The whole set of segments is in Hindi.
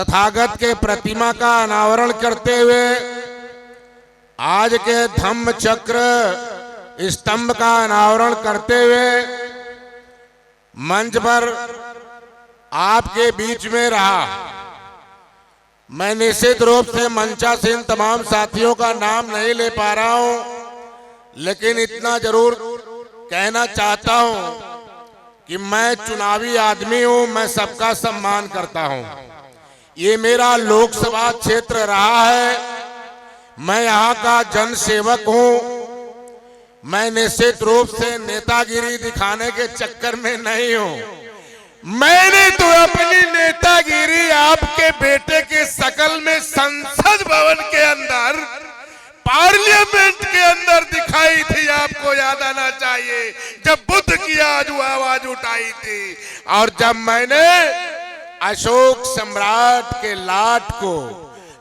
तथागत के प्रतिमा का अनावरण करते हुए आज के धम्म चक्र स्तंभ का अनावरण करते हुए मंच पर आपके बीच में रहा। मैं निश्चित रूप से मंचासीन तमाम साथियों का नाम नहीं ले पा रहा हूं, लेकिन इतना जरूर कहना चाहता हूं कि मैं चुनावी आदमी हूं, मैं सबका सम्मान करता हूं। ये मेरा लोकसभा क्षेत्र रहा है, मैं यहाँ का जन सेवक हूं। मैं निश्चित रूप से नेतागिरी दिखाने के चक्कर में नहीं हूं। मैंने तो अपनी नेतागिरी आपके बेटे के शकल में संसद भवन के अंदर, पार्लियामेंट के अंदर दिखाई थी। आपको याद आना चाहिए जब बुद्ध की आवाज उठाई थी और जब मैंने अशोक सम्राट के लाट को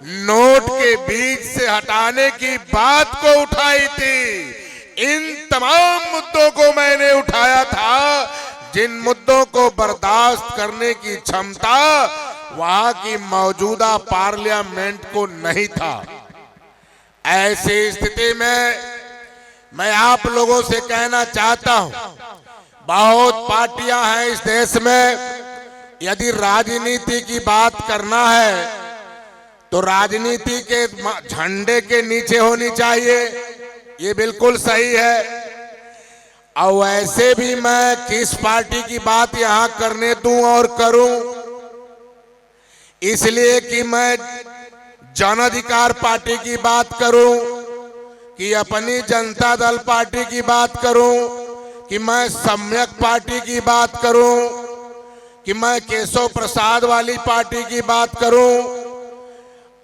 नोट के बीच से हटाने की बात को उठाई थी। इन तमाम मुद्दों को मैंने उठाया था जिन मुद्दों को बर्दाश्त करने की क्षमता वहां की मौजूदा पार्लियामेंट को नहीं था। ऐसी स्थिति में मैं आप लोगों से कहना चाहता हूं, बहुत पार्टियां हैं इस देश में। यदि राजनीति की बात करना है तो राजनीति के झंडे के नीचे होनी चाहिए, ये बिल्कुल सही है। और वैसे भी मैं किस पार्टी की बात यहां करने दूं और करूं, इसलिए कि मैं जन अधिकार पार्टी की बात करूं, कि अपनी जनता दल पार्टी की बात करूं, कि मैं सम्यक पार्टी की बात करूं, कि मैं केशव प्रसाद वाली पार्टी की बात करूं।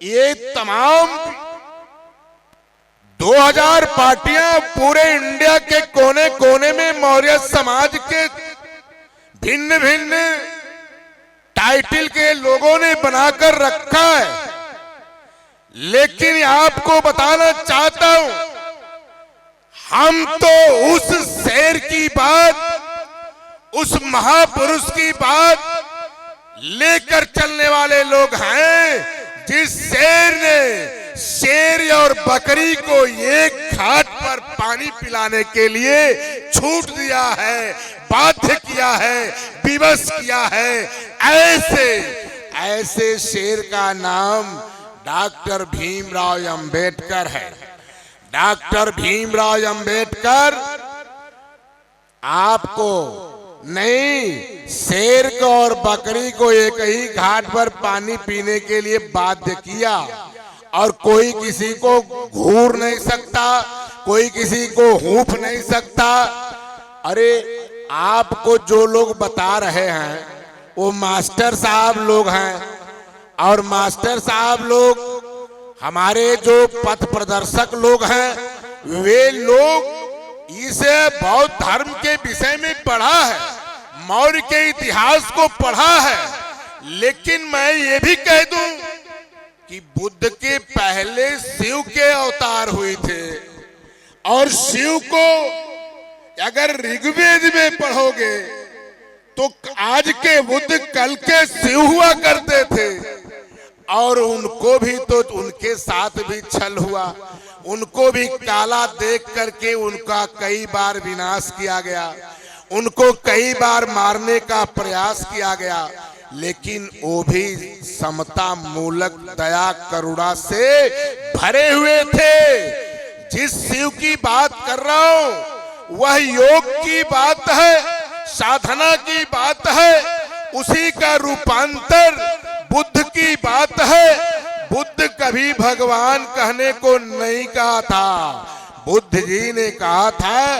ये तमाम 2000 पार्टियां पूरे इंडिया के कोने कोने में मौर्य समाज के भिन्न भिन्न टाइटल के लोगों ने बनाकर रखा है। लेकिन आपको बताना चाहता हूं, हम तो उस शेर की बात, उस महापुरुष की बात लेकर चलने वाले लोग हैं जिस शेर ने शेर और बकरी को एक घाट पर पानी पिलाने के लिए छूट दिया है, बाध्य किया है, विवश किया है। ऐसे शेर का नाम डॉक्टर भीमराव अंबेडकर है। डॉक्टर भीमराव अंबेडकर आपको नहीं, शेर को और बकरी को एक ही घाट पर पानी पीने के लिए बाध्य किया और कोई किसी को घूर नहीं सकता, कोई किसी को हूफ नहीं सकता। अरे आपको जो लोग बता रहे हैं वो मास्टर साहब लोग हैं, और मास्टर साहब लोग हमारे जो पथ प्रदर्शक लोग हैं, वे लोग इसे बौद्ध धर्म के विषय में पढ़ा है, मौर्य के इतिहास को पढ़ा है। लेकिन मैं ये भी कह दूं कि बुद्ध के पहले शिव के अवतार हुए थे, और शिव को अगर ऋग्वेद में पढ़ोगे तो आज के बुद्ध कल के शिव हुआ करते थे, और उनको भी तो उनके साथ भी छल हुआ, उनको भी काला देख करके उनका कई बार विनाश किया गया, उनको कई बार मारने का प्रयास किया गया। लेकिन वो भी समता मूलक दया करुणा से भरे हुए थे। जिस शिव की बात कर रहा हूं वह योग की बात है, साधना की बात है, उसी का रूपांतर बुद्ध की बात है। बुद्ध कभी भगवान कहने को नहीं कहा था, बुद्ध जी ने कहा था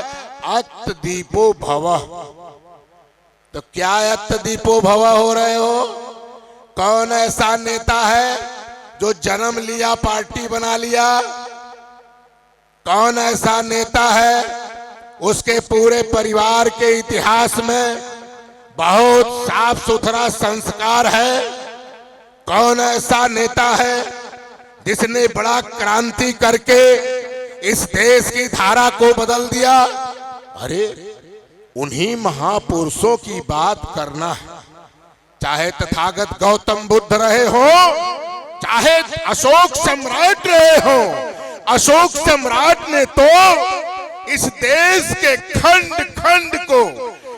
अत्त दीपो भवः। तो क्या अत्त दीपो भवः हो रहे हो? कौन ऐसा नेता है जो जन्म लिया पार्टी बना लिया? कौन ऐसा नेता है उसके पूरे परिवार के इतिहास में बहुत साफ सुथरा संस्कार है? कौन ऐसा नेता है जिसने बड़ा क्रांति करके इस देश की धारा को बदल दिया? अरे उन्हीं महापुरुषों की बात करना है। चाहे तथागत गौतम बुद्ध रहे हो, चाहे अशोक सम्राट रहे हो, अशोक सम्राट ने तो इस देश के खंड खंड को,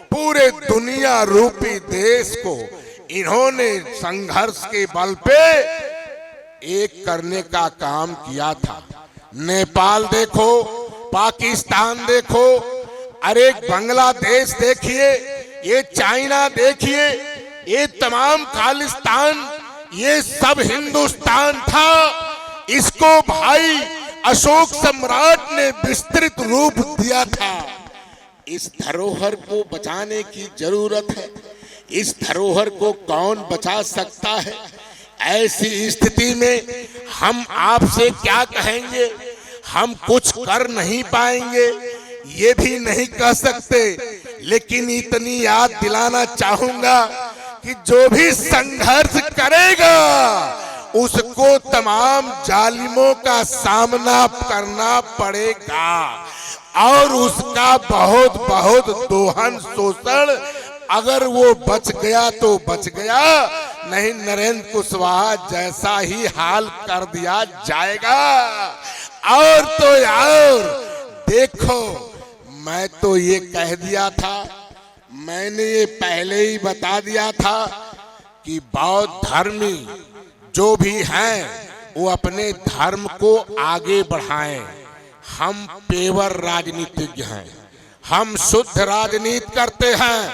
पूरे दुनिया रूपी देश को इन्होंने संघर्ष के बल पे एक करने का काम किया था। नेपाल देखो, पाकिस्तान देखो, अरे बांग्लादेश देखिए, ये चाइना देखिए, ये तमाम खालिस्तान, ये सब हिंदुस्तान था। इसको भाई अशोक सम्राट ने विस्तृत रूप दिया था। इस धरोहर को बचाने की जरूरत है। इस धरोहर को कौन बचा सकता है? ऐसी स्थिति में हम आपसे क्या कहेंगे? हम कुछ कर नहीं पाएंगे, ये भी नहीं कह सकते, लेकिन इतनी याद दिलाना चाहूंगा कि जो भी संघर्ष करेगा उसको तमाम जालिमों का सामना करना पड़ेगा और उसका बहुत बहुत दोहन शोषण, अगर वो बच गया तो बच गया, नहीं नरेंद्र कुशवाहा जैसा ही हाल कर दिया जाएगा। और तो यार देखो, मैं तो ये कह दिया था, मैंने ये पहले ही बता दिया था कि बौद्ध धर्मी जो भी हैं वो अपने धर्म को आगे बढ़ाएं। हम पेवर राजनीतिज्ञ हैं, हम शुद्ध राजनीति करते हैं।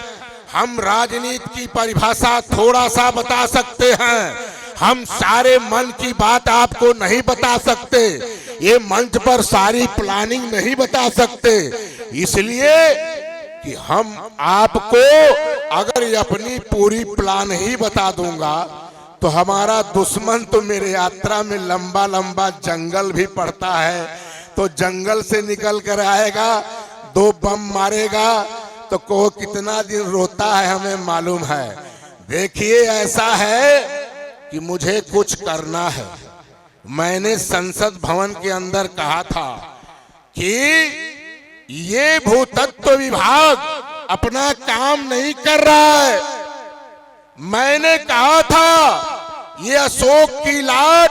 हम राजनीति की परिभाषा थोड़ा सा बता सकते हैं, हम सारे मन की बात आपको नहीं बता सकते, ये मंच पर सारी प्लानिंग नहीं बता सकते, इसलिए कि हम आपको अगर अपनी पूरी प्लान ही बता दूंगा तो हमारा दुश्मन तो मेरे यात्रा में लंबा लंबा जंगल भी पड़ता है, तो जंगल से निकल कर आएगा, 2 बम मारेगा तो को कितना दिन रोता है हमें मालूम है। देखिए ऐसा है कि मुझे कुछ करना है। मैंने संसद भवन के अंदर कहा था कि ये भूतत्व विभाग अपना काम नहीं कर रहा है। मैंने कहा था ये अशोक की लाट,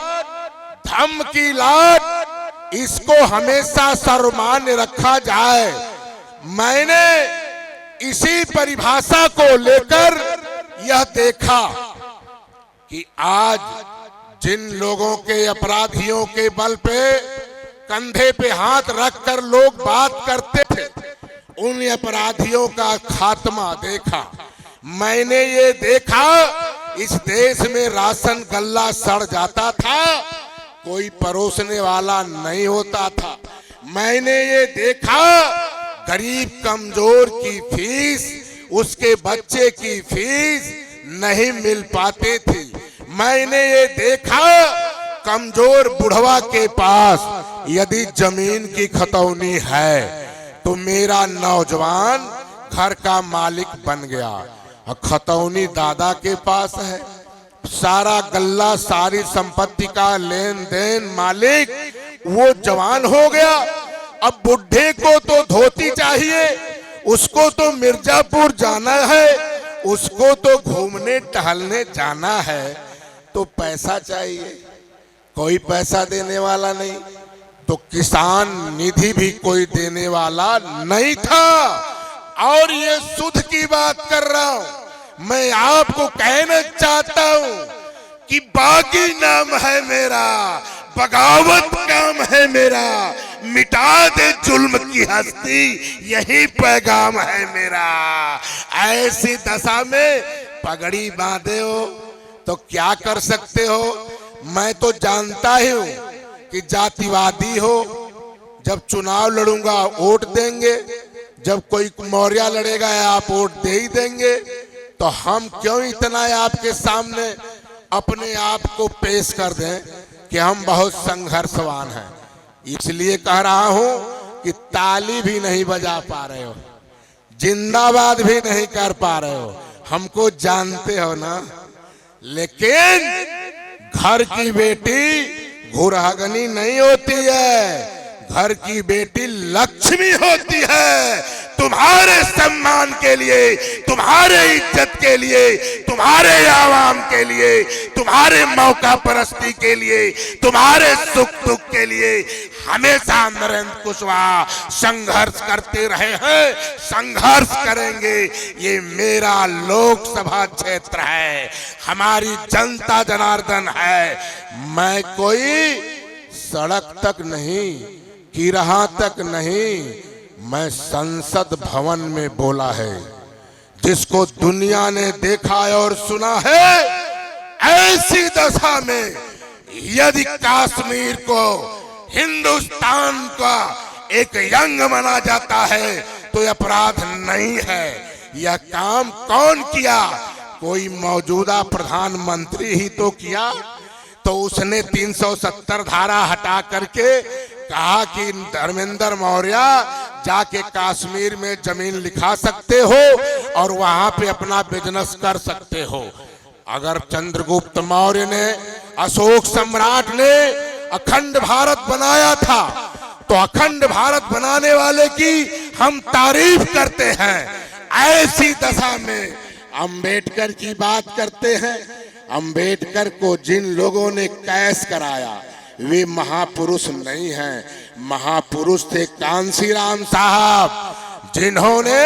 धम्म की लाट, इसको हमेशा सर्वमान्य रखा जाए। मैंने इसी परिभाषा को लेकर यह देखा कि आज जिन लोगों के, अपराधियों के बल पे कंधे पे हाथ रखकर लोग बात करते थे, उन अपराधियों का खात्मा देखा। मैंने ये देखा इस देश में राशन गल्ला सड़ जाता था, कोई परोसने वाला नहीं होता था। मैंने ये देखा गरीब कमजोर की फीस, उसके बच्चे की फीस नहीं मिल पाती थी। मैंने ये देखा कमजोर बुढ़वा के पास यदि जमीन की खतौनी है तो मेरा नौजवान घर का मालिक बन गया, और खतौनी दादा के पास है, सारा गल्ला, सारी संपत्ति का लेन देन मालिक वो जवान हो गया। अब बुढ़े को तो धोती चाहिए, उसको तो मिर्जापुर जाना है, उसको तो घूमने टहलने जाना है, तो पैसा चाहिए, कोई पैसा देने वाला नहीं, तो किसान निधि भी कोई देने वाला नहीं था। और ये सुध की बात कर रहा हूं, मैं आपको कहना चाहता हूं कि बागी नाम है मेरा, बगावत काम है मेरा, मिटा दे जुल्म की हस्ती, यही पैगाम है मेरा। ऐसी दशा में पगड़ी बांधे हो तो क्या कर सकते हो? मैं तो जानता ही हूं कि जातिवादी हो, जब चुनाव लड़ूंगा वोट देंगे, जब कोई मौर्य लड़ेगा आप वोट दे ही देंगे, तो हम क्यों इतना आपके सामने अपने आप को पेश कर दें कि हम बहुत संघर्षवान हैं। इसलिए कह रहा हूं कि ताली भी नहीं बजा पा रहे हो, जिंदाबाद भी नहीं कर पा रहे हो, हमको जानते हो ना। लेकिन घर की बेटी घुरागनी नहीं होती है, घर की बेटी लक्ष्मी होती है। तुम्हारे सम्मान के लिए, तुम्हारे इज्जत के लिए, तुम्हारे आवाम के लिए, तुम्हारे मौका परस्ती के लिए, तुम्हारे सुख दुख के लिए हमेशा नरेंद्र कुशवाहा संघर्ष करते रहे हैं, संघर्ष करेंगे। ये मेरा लोकसभा क्षेत्र है, हमारी जनता जनार्दन है। मैं कोई सड़क तक नहीं, किराहा तक नहीं, मैं संसद भवन में बोला है। जिसको दुनिया ने देखा और सुना है, ऐसी दशा में यदि कश्मीर को हिंदुस्तान का एक अंग माना जाता है तो अपराध नहीं है। यह काम कौन किया? कोई मौजूदा प्रधानमंत्री ही तो किया। तो उसने 370 धारा हटा करके कहा कि धर्मेंद्र मौर्य जाके कश्मीर में जमीन लिखा सकते हो और वहां पे अपना बिजनेस कर सकते हो। अगर चंद्रगुप्त मौर्य ने, अशोक सम्राट ने अखंड भारत बनाया था तो अखंड भारत बनाने वाले की हम तारीफ करते हैं। ऐसी दशा में अंबेडकर की बात करते हैं। अंबेडकर को जिन लोगों ने कैद कराया वे महापुरुष नहीं हैं, महापुरुष थे कांशीराम साहब, जिन्होंने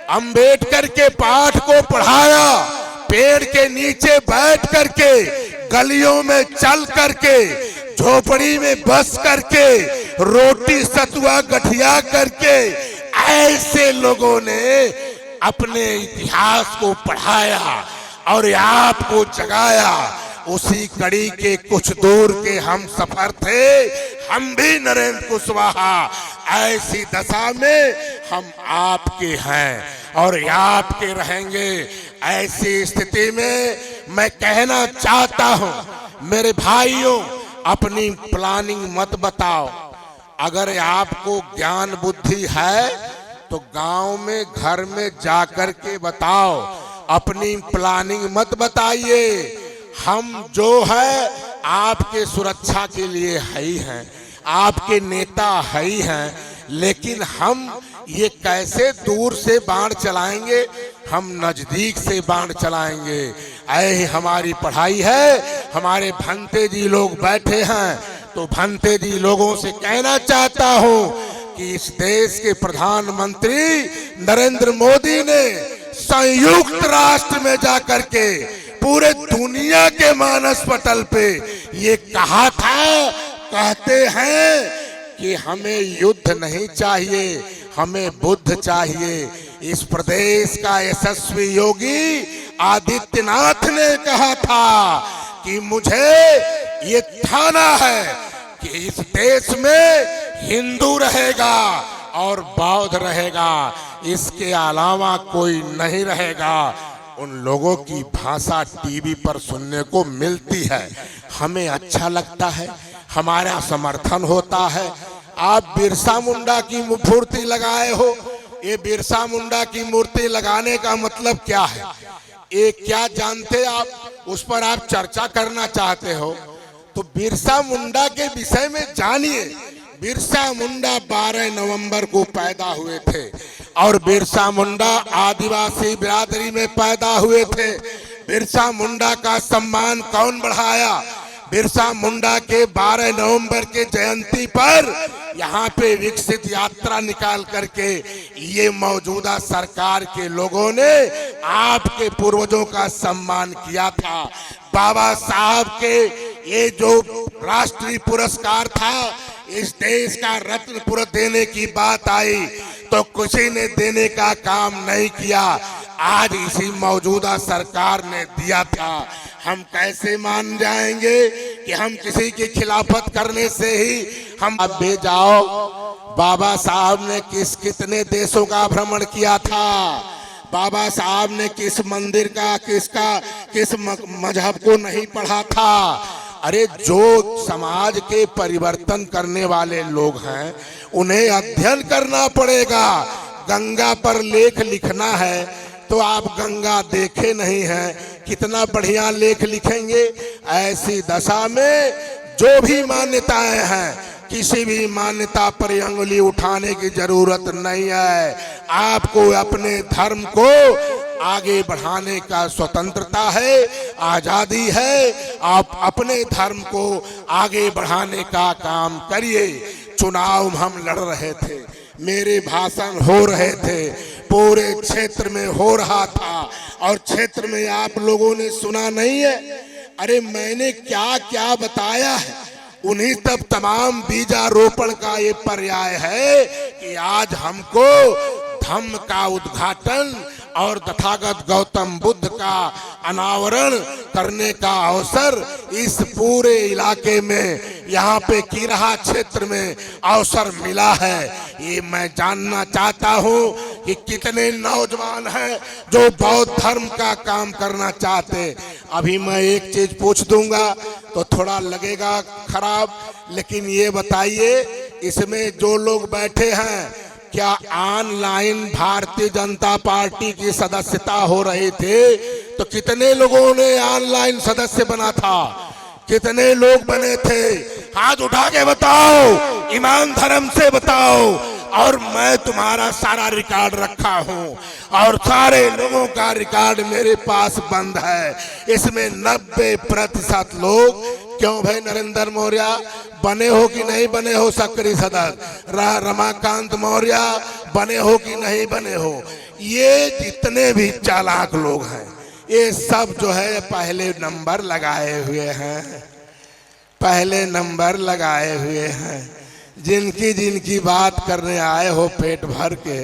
अंबेडकर के पाठ को पढ़ाया। पेड़ के नीचे बैठ करके, गलियों में चल करके, झोपड़ी में बस करके, रोटी सतुआ गठिया करके, ऐसे लोगों ने अपने इतिहास को पढ़ाया और आपको जगाया। उसी कड़ी के कुछ दूर के हम सफर थे, हम भी नरेंद्र कुशवाहा। ऐसी दशा में हम आपके हैं और आपके रहेंगे। ऐसी स्थिति में मैं कहना चाहता हूं, मेरे भाइयों, अपनी प्लानिंग मत बताओ। अगर आपको ज्ञान बुद्धि है तो गांव में, घर में जाकर के बताओ, अपनी प्लानिंग मत बताइए। हम जो है आपके सुरक्षा के लिए है ही हैं, आपके नेता है ही हैं, लेकिन हम ये कैसे दूर से बाण चलाएंगे, हम नजदीक से बाण चलाएंगे। ऐ हमारी पढ़ाई है। हमारे भंते जी लोग बैठे हैं, तो भंते जी लोगों से कहना चाहता हूं कि इस देश के प्रधानमंत्री नरेंद्र मोदी ने संयुक्त राष्ट्र में जाकर के पूरे दुनिया के मानस पटल पे ये कहा था, कहते हैं कि हमें युद्ध नहीं चाहिए, हमें बुद्ध चाहिए। इस प्रदेश का यशस्वी योगी आदित्यनाथ ने कहा था कि मुझे ये ठाना है कि इस देश में हिंदू रहेगा और बौद्ध रहेगा, इसके अलावा कोई नहीं रहेगा। उन लोगों की भाषा टीवी पर सुनने को मिलती है, हमें अच्छा लगता है, हमारा समर्थन होता है। आप बिरसा मुंडा की मूर्ति लगाए हो, ये बिरसा मुंडा की मूर्ति लगाने का मतलब क्या है? ये क्या जानते आप? उस पर आप चर्चा करना चाहते हो तो बिरसा मुंडा के विषय में जानिए। बिरसा मुंडा 12 नवंबर को पैदा हुए थे और बिरसा मुंडा आदिवासी बिरादरी में पैदा हुए थे। बिरसा मुंडा का सम्मान कौन बढ़ाया? बिरसा मुंडा के 12 नवंबर के जयंती पर यहाँ पे विकसित यात्रा निकाल करके ये मौजूदा सरकार के लोगों ने आपके पूर्वजों का सम्मान किया था। बाबा साहब के ये जो राष्ट्रीय पुरस्कार था, इस देश का रत्न पुरस्कार देने की बात आई तो किसी ने देने का काम नहीं किया। आज इसी मौजूदा सरकार ने दिया था। हम कैसे मान जाएंगे कि हम किसी की खिलाफत करने से ही हम अब भी जाओ। बाबा साहब ने कितने देशों का भ्रमण किया था? बाबा साहब ने किस मंदिर का, किस मजहब को नहीं पढ़ा था? अरे जो समाज के परिवर्तन करने वाले लोग हैं उन्हें अध्ययन करना पड़ेगा। गंगा पर लेख लिखना है तो आप गंगा देखे नहीं हैं, कितना बढ़िया लेख लिखेंगे। ऐसी दशा में जो भी मान्यताएं हैं किसी भी मान्यता पर अंगुली उठाने की जरूरत नहीं है। आपको अपने धर्म को आगे बढ़ाने का स्वतंत्रता है, आजादी है। आप अपने धर्म को आगे बढ़ाने का काम करिए। चुनाव हम लड़ रहे थे, मेरे भाषण हो रहे थे, पूरे क्षेत्र में हो रहा था और क्षेत्र में आप लोगों ने सुना नहीं है। अरे मैंने क्या क्या बताया है, उन्हीं तब तमाम बीजारोपण का ये पर्याय है कि आज हमको धम्म का उद्घाटन और तथागत गौतम बुद्ध का अनावरण करने का अवसर इस पूरे इलाके में, यहाँ पे कीरहा क्षेत्र में अवसर मिला है। ये मैं जानना चाहता हूँ कि कितने नौजवान हैं जो बौद्ध धर्म का काम करना चाहते। अभी मैं एक चीज पूछ दूंगा तो थोड़ा लगेगा खराब, लेकिन ये बताइए इसमें जो लोग बैठे हैं क्या ऑनलाइन भारतीय जनता पार्टी की सदस्यता हो रही थी? तो कितने लोगों ने ऑनलाइन सदस्य बना था? कितने लोग बने थे? हाथ उठा के बताओ, ईमान धर्म से बताओ। और मैं तुम्हारा सारा रिकॉर्ड रखा हूँ और सारे लोगों का रिकॉर्ड मेरे पास बंद है। इसमें 90% लोग, क्यों भाई नरेंद्र मौर्य बने हो कि नहीं बने हो सक्रिय सदस्य? रमाकांत मौर्य बने हो कि नहीं बने हो? ये जितने भी चालाक लोग हैं ये सब जो है पहले नंबर लगाए हुए हैं, पहले नंबर लगाए हुए हैं। जिनकी जिनकी बात करने आए हो पेट भर के,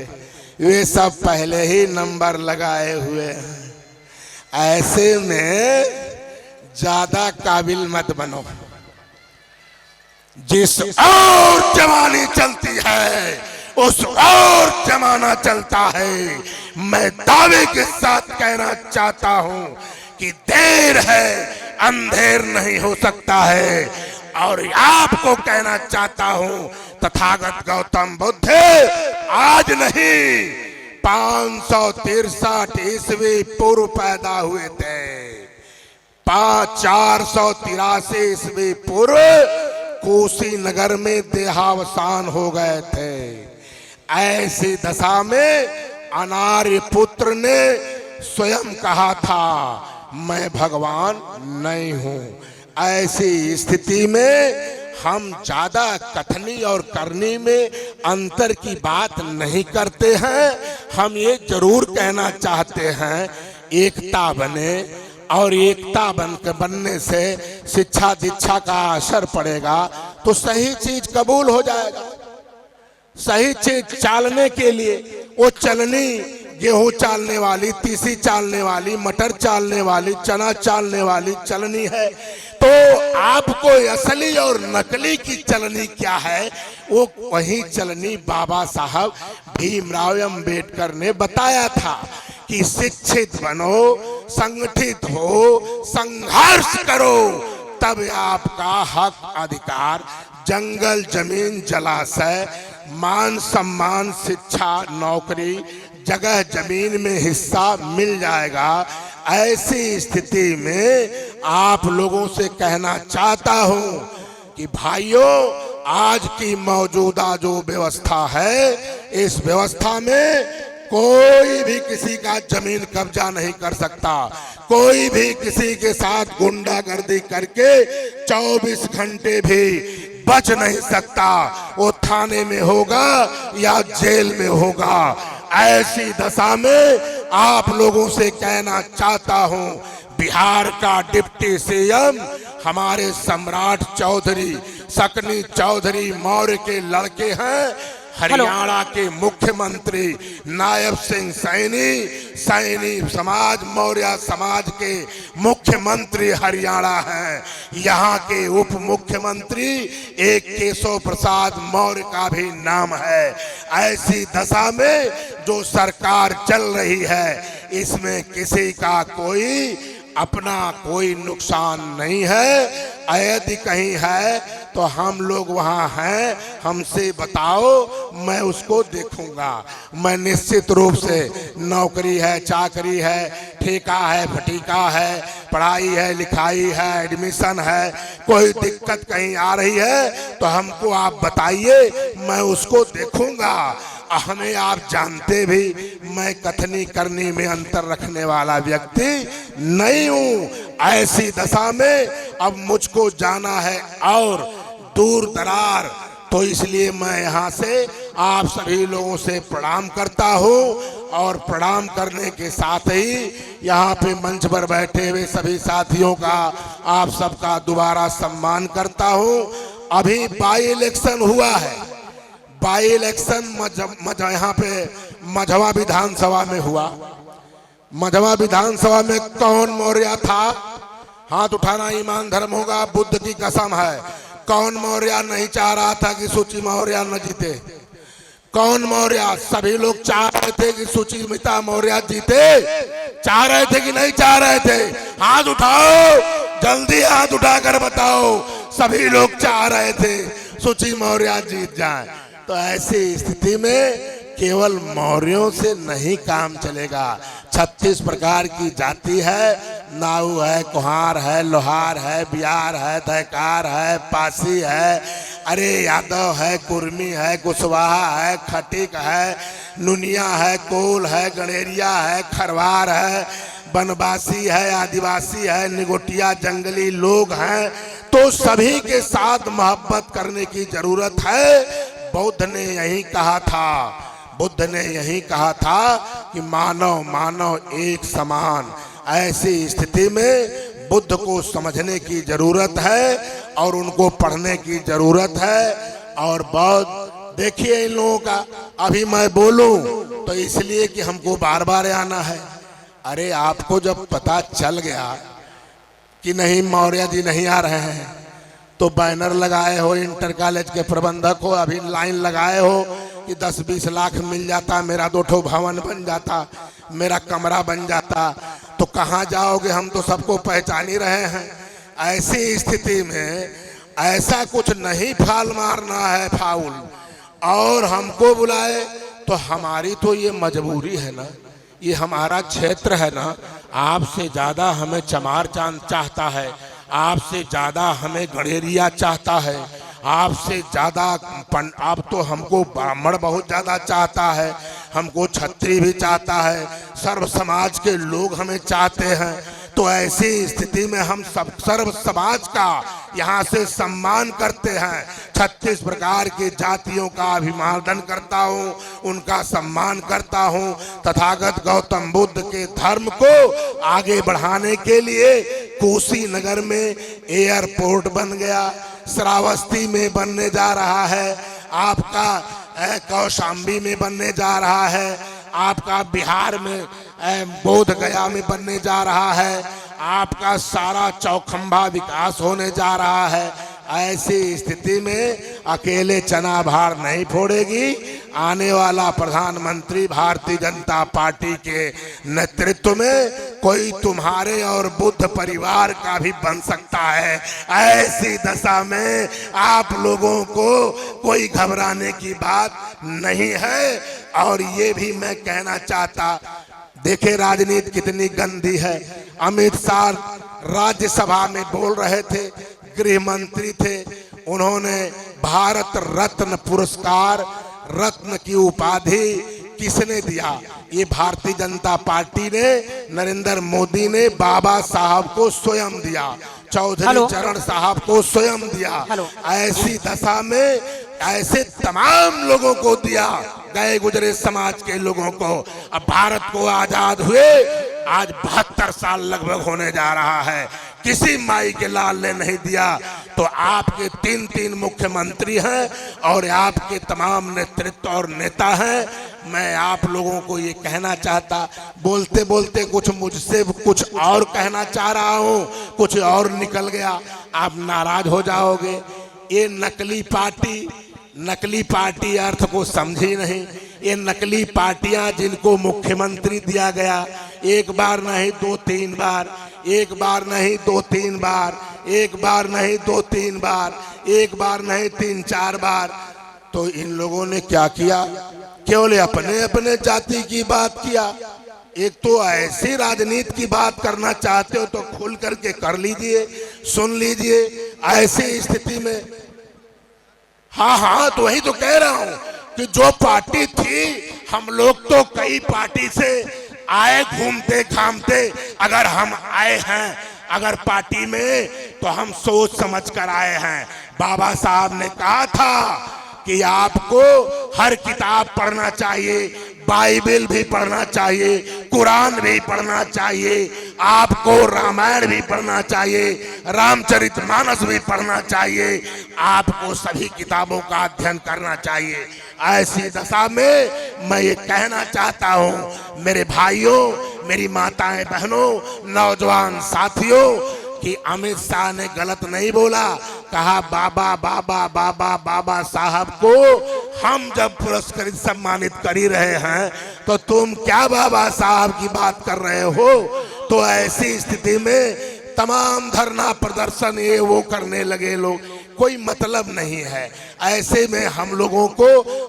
वे सब पहले ही नंबर लगाए हुए हैं। ऐसे में ज्यादा काबिल मत बनो। जिस और जमाने चलती है उस और जमाना चलता है। मैं दावे के साथ कहना चाहता हूं कि देर है अंधेर नहीं हो सकता है। और आपको कहना चाहता हूं तथागत गौतम बुद्ध आज नहीं 563 ईस्वी पूर्व पैदा हुए थे। 483 ईस्वी पूर्व कुशीनगर में देहावसान हो गए थे। ऐसी दशा में अनार्य पुत्र ने स्वयं कहा था मैं भगवान नहीं हूं। ऐसी स्थिति में हम ज्यादा कथनी और करनी में अंतर की बात नहीं करते हैं। हम ये जरूर कहना चाहते हैं एकता बने, और एकता बनने से शिक्षा दीक्षा का असर पड़ेगा तो सही चीज कबूल हो जाएगा। सही चीज चालने के लिए वो चलनी, गेहूं चालने वाली, तीसी चालने वाली, मटर चालने वाली, चना चालने वाली चलनी है। तो आपको असली और नकली की चलनी क्या है, वो वही चलनी बाबा साहब भीमराव अम्बेडकर ने बताया था कि शिक्षित बनो, संगठित हो, संघर्ष करो, तब आपका हक अधिकार, जंगल जमीन जलाशय, मान सम्मान, शिक्षा, नौकरी, जगह जमीन में हिस्सा मिल जाएगा। ऐसी स्थिति में आप लोगों से कहना चाहता हूं कि भाइयों, आज की मौजूदा जो व्यवस्था है, इस व्यवस्था में कोई भी किसी का जमीन कब्जा नहीं कर सकता। कोई भी किसी के साथ गुंडागर्दी करके 24 घंटे भी बच नहीं सकता। वो थाने में होगा या जेल में होगा। ऐसी दशा में आप लोगों से कहना चाहता हूं, बिहार का डिप्टी सीएम हमारे सम्राट चौधरी, सकनी चौधरी मौर्य के लड़के हैं। हरियाणा के मुख्यमंत्री नायब सिंह सैनी समाज, मौर्य समाज के मुख्यमंत्री हरियाणा हैं। यहाँ के उप मुख्यमंत्री एक केशव प्रसाद मौर्य का भी नाम है। ऐसी दशा में जो सरकार चल रही है, इसमें किसी का कोई अपना कोई नुकसान नहीं है। यदि कहीं है तो हम लोग वहाँ हैं, हमसे बताओ, मैं उसको देखूंगा। मैं निश्चित रूप से, नौकरी है, चाकरी है, ठेका है, फटीका है, पढ़ाई है, लिखाई है, एडमिशन है, कोई दिक्कत कहीं आ रही है तो हमको आप बताइए, मैं उसको देखूंगा। हमें आप जानते भी, मैं कथनी करनी में अंतर रखने वाला व्यक्ति नहीं हूं। ऐसी दशा में अब मुझको जाना है और दूर दरार, तो इसलिए मैं यहाँ से आप सभी लोगों से प्रणाम करता हूँ और प्रणाम करने के साथ ही यहाँ पे मंच पर बैठे हुए सभी साथियों का, आप सबका दोबारा सम्मान करता हूँ। अभी बाई इलेक्शन हुआ है, बाई इलेक्शन यहाँ पे मझवा विधानसभा में हुआ। मझवा विधानसभा में कौन मौर्य था? हाथ उठाना ईमान धर्म होगा, बुद्ध की कसम है। कौन मौर्य नहीं चाह रहा था कि सुचि मौर्य न जीते? कौन मौर्य? सभी लोग चाह रहे थे कि सुचिमिता मौर्य जीते। चाह रहे थे कि नहीं चाह रहे थे? हाथ उठाओ, जल्दी हाथ उठाकर बताओ। सभी लोग चाह रहे थे सुचि मौर्य जीत जाए। तो ऐसी स्थिति में केवल मौर्यों से नहीं काम चलेगा। 36 प्रकार की जाति है, नाऊ है, कुहार है, लोहार है, बिहार है, दहकार है, पासी है, अरे यादव है, कुर्मी है, कुशवाहा है, खटिक है, नुनिया है, कोल है, गणेरिया है, खरवार है, बनवासी है, आदिवासी है, निगोटिया जंगली लोग हैं। तो सभी के साथ मोहब्बत करने की जरूरत है। बुद्ध ने यही कहा था, बुद्ध ने यही कहा था कि मानव मानव एक समान। ऐसी स्थिति में बुद्ध को समझने की जरूरत है और उनको पढ़ने की जरूरत है। और बहुत देखिए इन लोगों का, अभी मैं बोलूं तो इसलिए कि हमको बार बार आना है। अरे आपको जब पता चल गया कि नहीं मौर्य जी नहीं आ रहे हैं, तो बैनर लगाए हो, इंटर कॉलेज के प्रबंधक हो, अभी लाइन लगाए हो कि 10-20 लाख मिल जाता, मेरा 2 ठो भवन बन जाता, मेरा कमरा बन जाता, तो कहाँ जाओगे? हम तो सबको पहचान ही रहे हैं। ऐसी स्थिति में ऐसा कुछ नहीं फाल मारना है फाउल, और हमको बुलाए तो हमारी तो ये मजबूरी है ना, ये हमारा क्षेत्र है ना। आपसे ज्यादा हमें चमार चांद चाहता है, आपसे ज्यादा हमें गणेरिया चाहता है, आपसे ज्यादा आप तो हमको ब्राह्मण बहुत ज्यादा चाहता है, हमको छत्री भी चाहता है, सर्व समाज के लोग हमें चाहते हैं। तो ऐसी स्थिति में हम सब सर्व समाज का यहाँ से सम्मान करते हैं। 36 प्रकार की जातियों का अभिवादन करता हूँ, उनका सम्मान करता हूँ। तथागत गौतम बुद्ध के धर्म को आगे बढ़ाने के लिए कुशीनगर में एयरपोर्ट बन गया, श्रावस्ती में बनने जा रहा है, आपका कौशाम्बी में बनने जा रहा है, आपका बिहार में बोध गया में बनने जा रहा है, आपका सारा चौखंबा विकास होने जा रहा है। ऐसी स्थिति में अकेले चना भार नहीं फोड़ेगी। आने वाला प्रधानमंत्री भारतीय जनता पार्टी के नेतृत्व में कोई तुम्हारे और बुद्ध परिवार का भी बन सकता है। ऐसी दशा में आप लोगों को कोई घबराने की बात नहीं है। और ये भी मैं कहना चाहता, देखे राजनीति कितनी गंदी है। अमित शाह राज्यसभा में बोल रहे थे, गृह मंत्री थे, उन्होंने भारत रत्न पुरस्कार, रत्न की उपाधि किसने दिया? ये भारतीय जनता पार्टी ने, नरेंद्र मोदी ने बाबा साहब को स्वयं दिया, चौधरी चरण साहब को स्वयं दिया। ऐसी दशा में ऐसे तमाम लोगों को दिया, गए गुजरे समाज के लोगों को। अब भारत को आजाद हुए आज 72 साल लगभग होने जा रहा है, किसी माई के लाल ने नहीं दिया। तो आपके 3 मुख्यमंत्री हैं और आपके तमाम नेतृत्व और नेता हैं। मैं आप लोगों को ये कहना चाहता, बोलते बोलते कुछ मुझसे कुछ और कहना चाह रहा हूँ, कुछ और निकल गया, आप नाराज हो जाओगे। ये नकली पार्टी अर्थ को समझी नहीं। ये नकली पार्टियां जिनको मुख्यमंत्री दिया गया, एक बार नहीं 2-3 बार, एक बार नहीं 2-3 बार, एक बार नहीं 2-3 बार, एक बार नहीं 3-4 बार। तो इन लोगों ने क्या किया, केवल अपने अपने जाति की बात किया। एक तो ऐसी राजनीति की बात करना चाहते हो तो खुल करके कर लीजिए, सुन लीजिए। ऐसी स्थिति में हाँ, तो वही तो कह रहा हूं कि जो पार्टी थी, हम लोग तो कई पार्टी से आए घूमते घामते। अगर हम आए हैं अगर पार्टी में, तो हम सोच समझ कर आए हैं। बाबा साहब ने कहा था कि आपको हर किताब पढ़ना चाहिए, बाइबल भी पढ़ना चाहिए, कुरान भी पढ़ना चाहिए, आपको रामायण भी पढ़ना चाहिए, रामचरितमानस भी पढ़ना चाहिए, आपको सभी किताबों का अध्ययन करना चाहिए। ऐसी दशा में मैं ये कहना चाहता हूँ मेरे भाइयों, मेरी माताएं बहनों, नौजवान साथियों, कि अमित शाह ने गलत नहीं बोला। कहा बाबा बाबा बाबा बाबा साहब को हम जब पुरस्कृत सम्मानित कर ही रहे हैं, तो तुम क्या बाबा साहब की बात कर रहे हो। तो ऐसी स्थिति में तमाम धरना प्रदर्शन ये वो करने लगे लोग, कोई मतलब नहीं है। ऐसे में हम लोगों को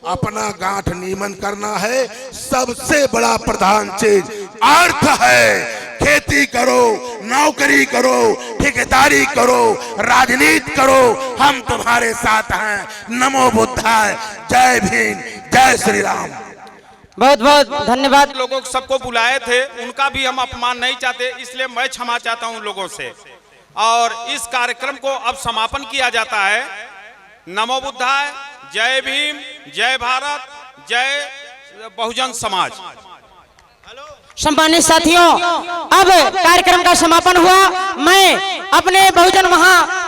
अपना गांठ नीमन करना है। सबसे बड़ा प्रधान चीज अर्थ है। खेती करो, नौकरी करो, ठेकेदारी करो, राजनीति करो, हम तुम्हारे साथ हैं। नमो बुद्धाय, जय भीम, जय श्री राम। बहुत बहुत धन्यवाद। लोगों को सबको बुलाए थे, उनका भी हम अपमान नहीं चाहते, इसलिए मैं क्षमा चाहता हूं उन लोगों से। और इस कार्यक्रम को अब समापन किया जाता है। नमो बुद्धाय, जय भीम, जय भारत, जय बहुजन समाज। सम्मानित साथियों, अब कार्यक्रम का समापन हुआ। मैं अपने बहुजन महा